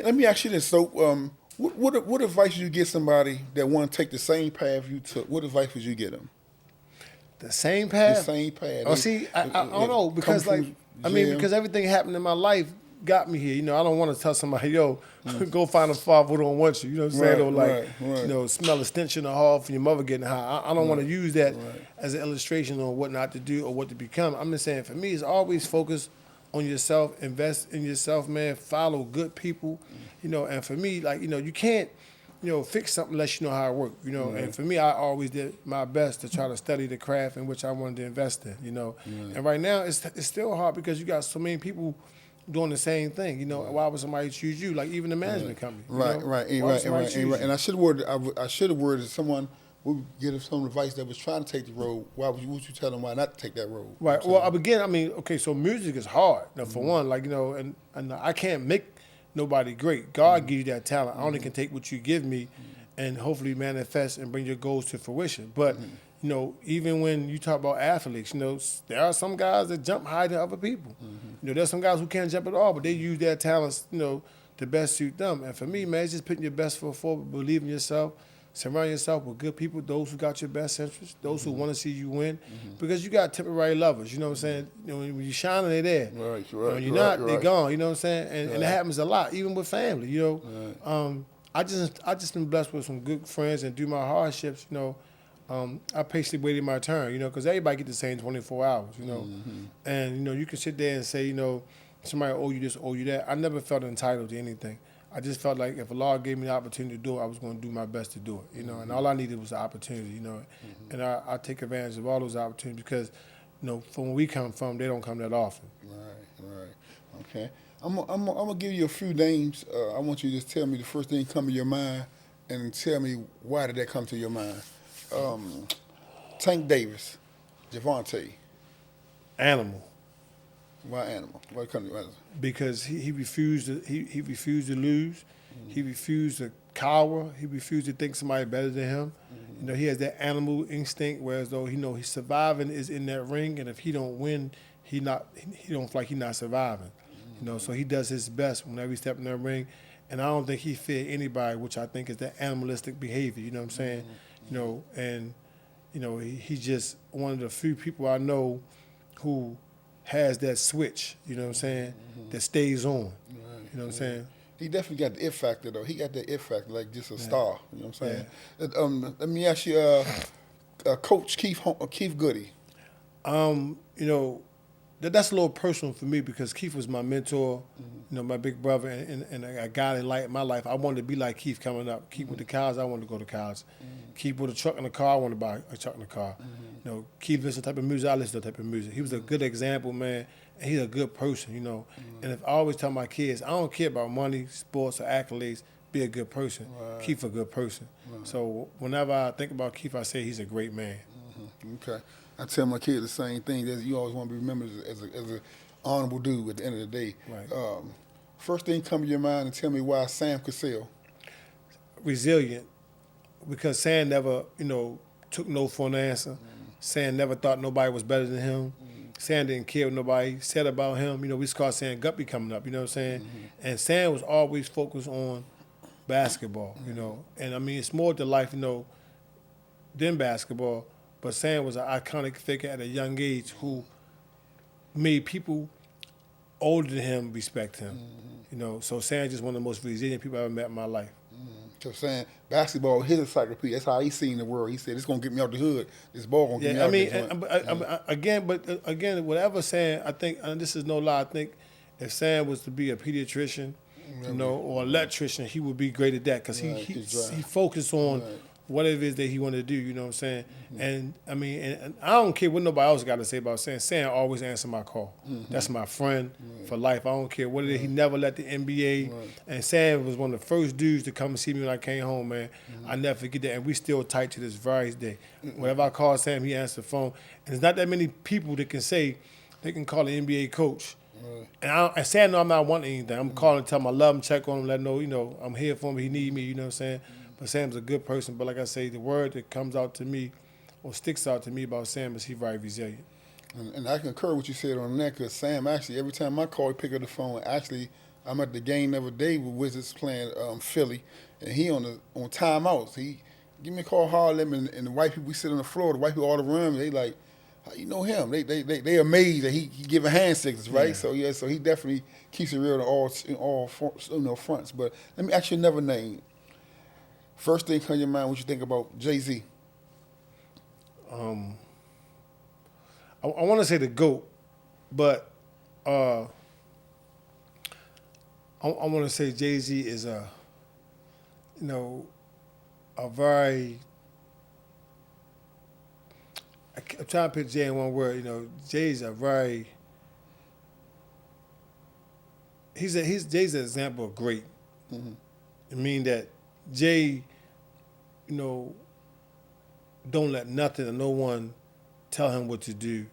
let me ask you this. So, what advice would you give somebody that want to take the same path you took? What advice would you give them? The same The path? same path. Oh, see, I don't know, because because everything happened in my life got me here. You know, I don't want to tell somebody, yo, go find a father who don't want you. You know what I'm saying? Or like, you know, smell a stench in the hall from your mother getting high. I don't want to use that as an illustration on what not to do or what to become. I'm just saying, for me, it's always focus on yourself, invest in yourself, man. Follow good people, you know. And for me, like, you know, you can't, you know, fix something unless you know how it works, you know. And for me, I always did my best to try to study the craft in which I wanted to invest in, you know. And right now, it's still hard because you got so many people doing the same thing, you know. Why would somebody choose you? Like even the management company, And I should have worded someone would give some advice that was trying to take the road. Would you tell them why not to take that road? Right. Well, I mean, okay, so music is hard. Now, for one, like, you know, and I can't make nobody great. God gives you that talent. I only can take what you give me and hopefully manifest and bring your goals to fruition. But, you know, even when you talk about athletes, you know, there are some guys that jump higher than other people. You know, there's some guys who can't jump at all, but they use their talents, you know, to best suit them. And for me, man, it's just putting your best foot forward, believe in yourself, surround yourself with good people, those who got your best interests, those who want to see you win, because you got temporary lovers, you know what I'm saying? You know, when you're shining, they're there. When you're not, they're gone, you know what I'm saying? And it happens a lot, even with family, you know. I just been blessed with some good friends, and through my hardships, you know, I patiently waited my turn, you know, because everybody get the same 24 hours, you know. And, you know, you can sit there and say, you know, somebody owe you this, owe you that. I never felt entitled to anything. I just felt like if Allah gave me the opportunity to do it, I was going to do my best to do it, you know. And all I needed was the opportunity, you know. And I take advantage of all those opportunities because, you know, from where we come from, they don't come that often. Right. Okay. I'm gonna give you a few names. I want you to just tell me the first thing come to your mind, and tell me why did that come to your mind. Tank Davis, Javante. Animal. Why Animal? Why come to your mind? Because he refused to he refused to lose. He refused to cower. He refused to think somebody better than him. You know, he has that animal instinct, whereas though he know he's surviving is in that ring, and if he don't win, he don't feel like he's not surviving. You know, so he does his best whenever he step in that ring, and I don't think he fear anybody, which I think is that animalistic behavior. You know what I'm saying? You know, and you know he's just one of the few people I know who has that switch, you know what I'm saying, that stays on. You know what I'm saying? He definitely got the it factor, though. He got the it factor, like just a star. You know what I'm saying? Let me ask you, Coach Keith Goody. You know, that's a little personal for me because Keith was my mentor, you know, my big brother, and a guy in my life. I wanted to be like Keith coming up. Keith with the college, I wanted to go to college. Keith with a truck in the car, I wanted to buy a truck in the car. You know, Keith listened to the type of music, I listened to the type of music. He was a good example, man, and he's a good person, you know. And if I always tell my kids, I don't care about money, sports, or accolades, be a good person. Keith a good person. So whenever I think about Keith, I say he's a great man. Okay. I tell my kids the same thing. That you always want to be remembered as a honorable dude at the end of the day. Right. First thing come to your mind and tell me why Sam Cassell. Resilient, because Sam never, you know, took no for an answer. Sam never thought nobody was better than him. Sam didn't care what nobody said about him. You know, we just call Sam Guppy coming up, you know what I'm saying? And Sam was always focused on basketball, you know. And I mean, it's more to life, you know, than basketball. But Sam was an iconic figure at a young age who made people older than him respect him. You know, so Sam's just one of the most resilient people I ever met in my life. So saying basketball, his encyclopedia. That's how he seen the world. He said, "It's gonna get me out the hood. This ball gonna get me out." Again, whatever Sam, I think, and this is no lie. I think if Sam was to be a pediatrician, you know, or electrician, he would be great at that because he focused on whatever it is that he wanted to do, you know what I'm saying? And I mean, and I don't care what nobody else got to say about Sam. Sam always answer my call. That's my friend for life. I don't care what it is. He never let the NBA. And Sam was one of the first dudes to come and see me when I came home, man. I never forget that. And we still tight to this very day. Whenever I call Sam, he answers the phone. And there's not that many people that can say they can call an NBA coach. And Sam know I'm not wanting anything. I'm calling, tell him I love him, check on him, let him know, you know, I'm here for him. He need me, you know what I'm saying? But Sam's a good person. But like I say, the word that comes out to me or sticks out to me about Sam is he's very resilient. And I concur with what you said on that because Sam actually, every time I call, he pick up the phone. Actually, I'm at the game the other day with Wizards playing Philly, and he on timeouts. He give me a call, holler at him, and the white people we sit on the floor. The white people all around me, they like, how you know him? They amazed that he giving hand signals, right? Yeah. So yeah, so he definitely keeps it real in all fronts. But let me ask you another name. First thing come to your mind when you think about Jay-Z. I want to say the GOAT, but I want to say Jay-Z is a, you know, a very. I'm trying to put Jay in one word. You know, Jay's a very. Jay's an example of great. Mm-hmm. I mean that Jay, you know, don't let nothing or no one tell him what to do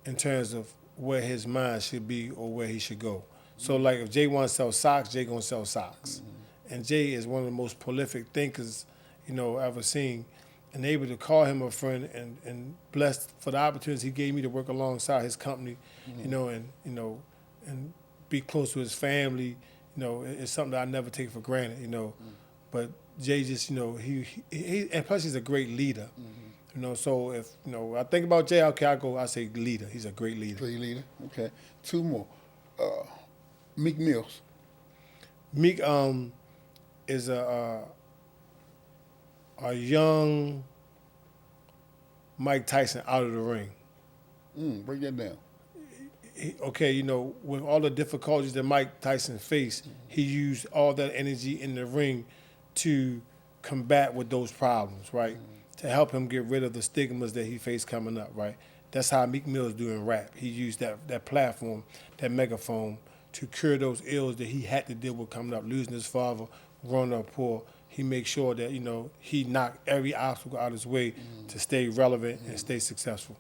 in terms of where his mind should be or where he should go. So like if Jay wants to sell socks, Jay gonna sell socks. Mm-hmm. And Jay is one of the most prolific thinkers, you know, ever seen. And able to call him a friend and blessed for the opportunities he gave me to work alongside his company, Mm-hmm. you know, and be close to his family, you know, it's something that I never take for granted, you know. Mm-hmm. But Jay just, you know, he and plus he's a great leader. Mm-hmm. You know, so if, you know, I think about Jay, okay, I say leader. He's a great leader. Great leader. Okay. Two more. Meek Mills. Meek is a young Mike Tyson out of the ring. Break that down. Okay, you know, with all the difficulties that Mike Tyson faced, he used all that energy in the ring to combat with those problems, right? To help him get rid of the stigmas that he faced coming up, right? That's how Meek Mill is doing rap. He used that platform, that megaphone, to cure those ills that he had to deal with coming up, losing his father, growing up poor. He makes sure that, you know, he knocked every obstacle out of his way to stay relevant and stay successful.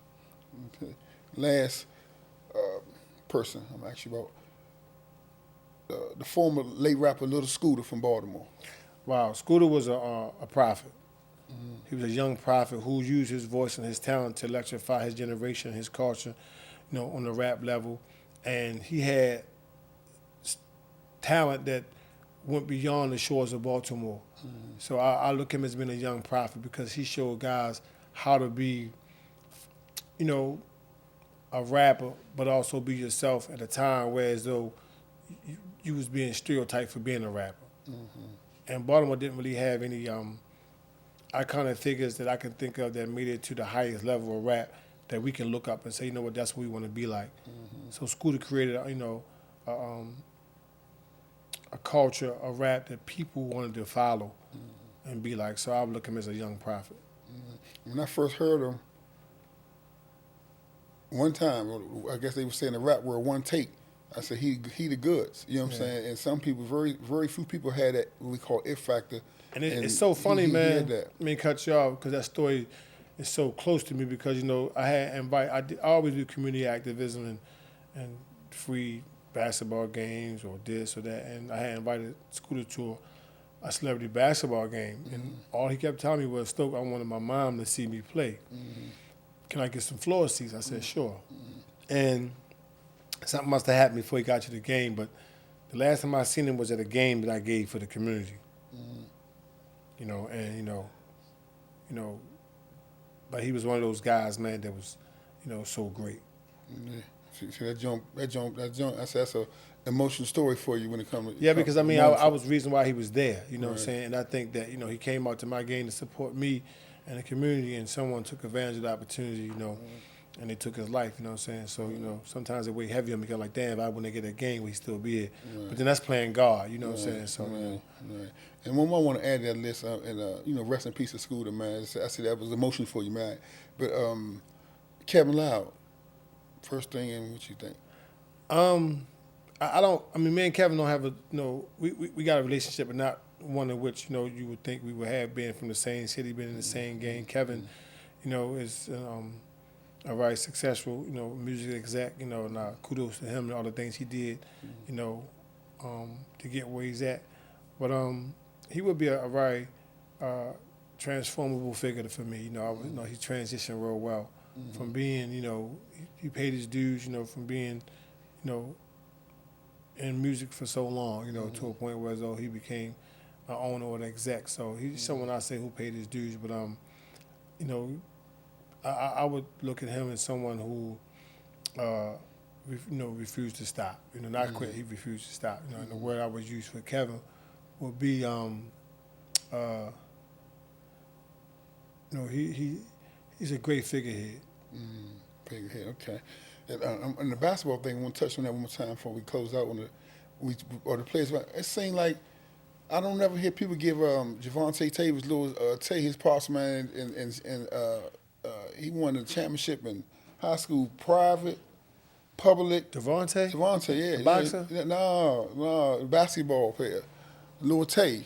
Okay. Last person I'm actually about the former late rapper Little Scooter from Baltimore. Wow, Scooter was a prophet. He was a young prophet who used his voice and his talent to electrify his generation, his culture, you know, on the rap level. And he had talent that went beyond the shores of Baltimore. So I look at him as being a young prophet because he showed guys how to be, you know, a rapper, but also be yourself at a time where as though you was being stereotyped for being a rapper. And Baltimore didn't really have any iconic figures that I can think of that made it to the highest level of rap that we can look up and say, you know what, that's what we want to be like. So Scooter created, you know, a culture of rap that people wanted to follow and be like. So I would look at him as a young prophet. When I first heard him, one time, I guess they were saying the rap word one take. I said he the goods. You know what I'm saying? And some people, very few people had that what we call it factor. And it's so funny, man. He had that. I mean, cut you off because that story is so close to me because, you know, I always do community activism and free basketball games or this or that. And I had invited Scooter to a celebrity basketball game. And all he kept telling me was, Stoke, I wanted my mom to see me play. Can I get some floor seats? I said, sure. And something must have happened before he got to the game, but the last time I seen him was at a game that I gave for the community. You know, and you know, but he was one of those guys, man, that was, you know, so great. Yeah. See that jump. I said that's a emotional story for you when it comes. Yeah, because I mean, I was the reason why he was there. You know what I'm Right. saying? And I think that, you know, he came out to my game to support me and the community, and someone took advantage of the opportunity, you know, and they took his life. You know what I'm saying? So, you know, sometimes it weigh heavy on me because I'm like, damn, if I wouldn't get that game, we'd still be here. Right. But then that's playing God. You know what I'm saying? So, Right. And one more I want to add to that list, and you know, rest in peace to Scooter, man. I said that was emotional for you, man. But Kevin Liles, first thing, and what you think? I don't. I mean, me and Kevin don't have a. You know, we got a relationship, but not one in which, you know, you would think we would have, being from the same city, been in the same game. Kevin, you know, is a very successful, you know, music exec. You know, and kudos to him and all the things he did, you know, to get where he's at. But he would be a very transformable figure for me. You know, you know, he transitioned real well from being, you know, he paid his dues. You know, from being, you know, in music for so long, to a point where as though he became an owner or an exec. So he's someone I say who paid his dues. But you know, I would look at him as someone who, refused to stop. Not quit. He refused to stop. And the word I would use for Kevin would be, he's a great figurehead. Figurehead, okay. And the basketball thing, I want to touch on that one more time before we close out on the players. It seemed like I don't ever hear people give Javante Taylor's little Tay his parts, man, and he won the championship in high school, private, public. Devontae, yeah. the boxer? Yeah, no, basketball player, Lil Tay.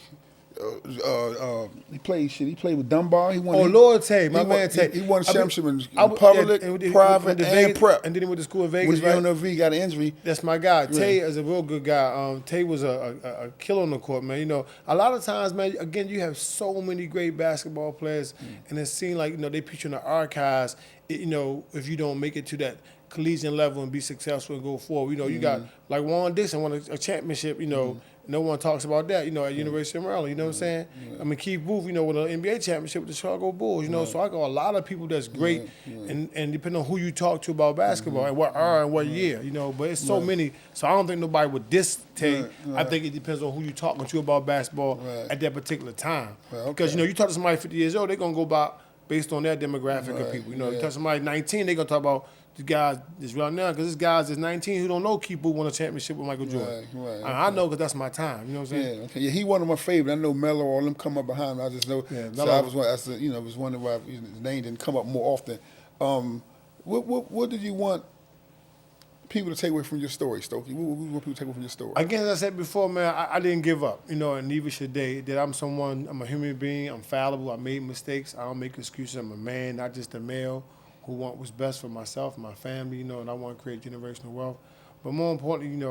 He played with Dunbar. He won. Lord Tay, my man Tay. He won a championship in public, private, and prep. And then he went to school in Vegas. When UNLV got an injury. That's my guy. Yeah. Tay is a real good guy. Tay was a killer on the court, man. A lot of times, man, again, you have so many great basketball players, and it seems like, they put you in the archives, if you don't make it to that collegiate level and be successful and go forward. You got, like Juan Dixon won a championship, no one talks about that, at University of Maryland, you know what I'm saying? I mean, Keith Booth, with an NBA championship with the Chicago Bulls, so I got a lot of people that's great, and depending on who you talk to about basketball and what era and what year, but it's so many, so I don't think nobody would diss Tay. I think it depends on who you talking to about basketball at that particular time. Because, you talk to somebody 50 years old, they're going to go by based on their demographic of people. You talk to somebody 19, they're going to talk about the guys that's right now, because there's guys that's 19 who don't know Keith Booth won a championship with Michael Jordan. Right. I know because that's my time. You know what I'm saying? Yeah, okay. Yeah, he one of my favorites. I know Melo, all them come up behind me. I just know. Yeah, so I was wondering why his name didn't come up more often. What did you want people to take away from your story, Stokey? What do you want people to take away from your story? Again, as I said before, man, I didn't give up. And neither should they. That I'm a human being. I'm fallible. I made mistakes. I don't make excuses. I'm a man, not just a male, who want what's best for myself, my family, and I want to create generational wealth. But more importantly,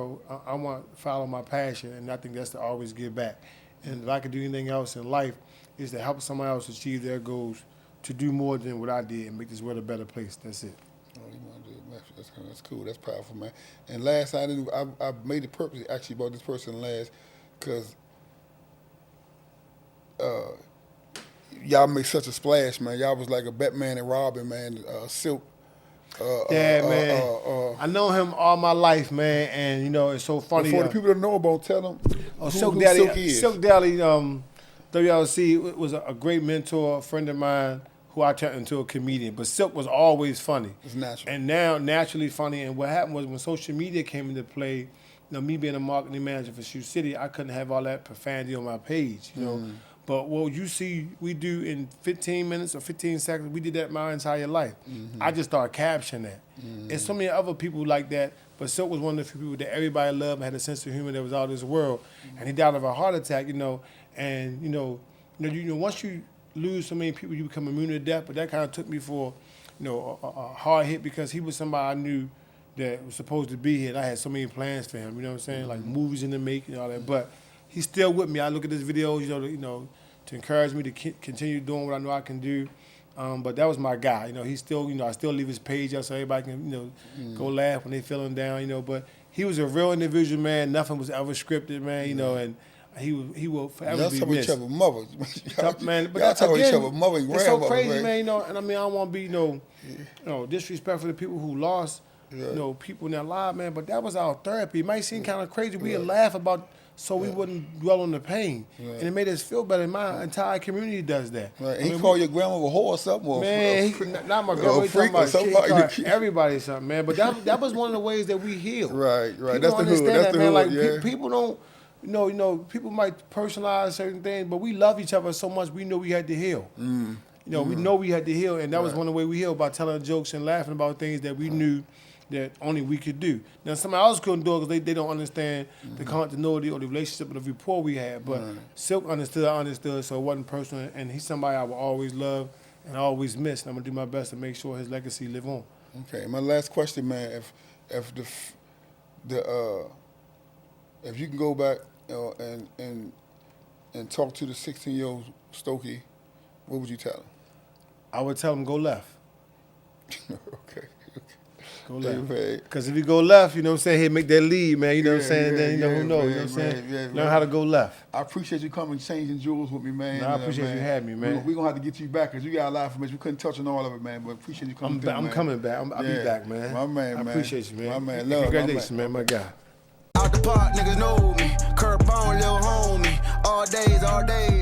I want to follow my passion, and I think that's to always give back. And if I could do anything else in life, is to help somebody else achieve their goals, to do more than what I did and make this world a better place. That's it. Oh, you want to do it? That's cool. That's powerful, man. And last, I made it purposely actually about this person last, because y'all make such a splash, man. Y'all was like a Batman and Robin, man. Silk. Man. I know him all my life, man, and it's so funny. For the people that know about, tell them who Silk Daddy. Silk is. Silk Daddy, WLC was a great mentor, a friend of mine who I turned into a comedian. But Silk was always funny. It's natural. And now naturally funny. And what happened was when social media came into play, me being a marketing manager for Shoe City, I couldn't have all that profanity on my page, But what you see we do in 15 minutes or 15 seconds, we did that my entire life. I just started capturing that. And so many other people like that, but Silk was one of the few people that everybody loved and had a sense of humor that was out of this world. And he died of a heart attack, and once you lose so many people, you become immune to death. But that kind of took me for, a hard hit, because he was somebody I knew that was supposed to be here. And I had so many plans for him, you know what I'm saying? Like movies in the making and all that. But he's still with me. I look at his videos, to encourage me to continue doing what I know I can do. But that was my guy. He's still, I still leave his page up so everybody can, go laugh when they feeling down, But he was a real individual, man. Nothing was ever scripted, man, and he will forever be missed. Y'all talk about each other mother. Tough, man. But y'all talk about each other mother and it's so grandmother. crazy, right? man, and I mean, I don't want to be, disrespectful to people who lost, people in their lives, man, but that was our therapy. It might seem kind of crazy. We'd laugh about so we wouldn't dwell on the pain. And it made us feel better. My entire community does that. Right. He called your grandma a whore or something? Man, not my grandma. He talking about somebody. Everybody something, man. But that was one of the ways that we healed. Right. People That's the hood. That's the man. hood, Like, people don't, people might personalize certain things, but we love each other so much, we knew we had to heal. We know we had to heal, and that was one of the ways we healed, by telling jokes and laughing about things that we knew that only we could do. Now, somebody else couldn't do it because they don't understand the continuity or the relationship or the rapport we had. But Silk understood, I understood, so it wasn't personal. And he's somebody I will always love and always miss. And I'm going to do my best to make sure his legacy live on. Okay, my last question, man. If you can go back and talk to the 16-year-old Stokey, what would you tell him? I would tell him go left. Okay. Go left. man. Because if you go left, you know what I'm saying, he'll make that lead, man. You know what I'm Yeah, saying? yeah, Then, you know, yeah, who knows? You know man, what I'm saying? yeah, Learn man. how to go left. I appreciate you coming changing jewels with me, man. I appreciate man. you having me, man. We're going to have to get you back because you got a lot of information. We couldn't touch on all of it, man, but appreciate you coming through, I'm man. coming back. I'll be back, man. My man, I man. appreciate you, man. My man, And love. congratulations, man, my guy. Out the park, niggas know me. Curtbone, little homie. All days, all days.